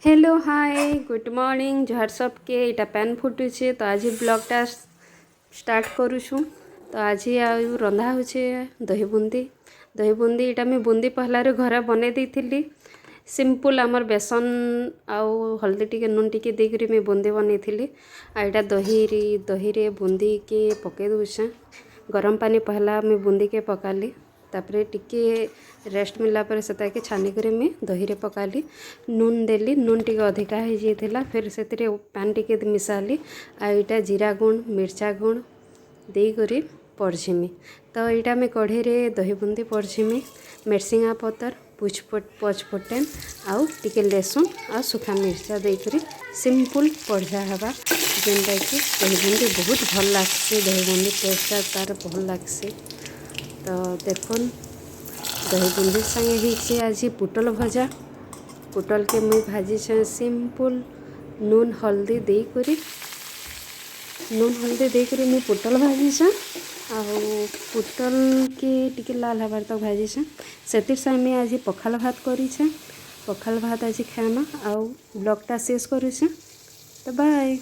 Hello hi good morning जहर सबके इटा पैन फुटुचे तो आज ब्लॉगटा स्टार्ट करूँ। तो आज रंधा होचे दही बुंदी इटा मैं बुंदी पहला घरे बने देती सिंपल आमर बेसन आउ हल्दी टिके नून टिके देकरी मैं बुंदी बनी थी। आईटा दही रे बुंदी के पके दूचे गरम पानी पहला मैं बुंदी के पकाली तापरे टिके रेस्ट मिलला पर से ताके छानी करे मैं दही रे पकाली नून देली नून टिके अधिका हो जाइथिला फिर से पानी टिके मिसाली आईटा जीरा गुण मिर्चा गुण दे करी पड़झिमी। तो यहाँ मैं कढ़ई रे दही बुंदी पड़झिमी मेरसिंगा पतर पचफोटन आउ टिके लहसुन आ सुखा मिर्चा देकरी सिंपल पढ़ा हवा जेनटा कि दही बुंदी बहुत भल लगसी दही बुंदी टेस्ट तार भल लगसी। तो देखुन दही बुंदी संगे ही आज पुटल भजा पुटल के मुई भाजी सिंपल नून हल्दी देकरी मुई पुटल भाजी पुटल के टिके लाल हबार तक भाजी से संगे आज पखाल भात करी पखाल भात आज खामा आउ ब्लॉगटा शेष करूँ। तो बाय।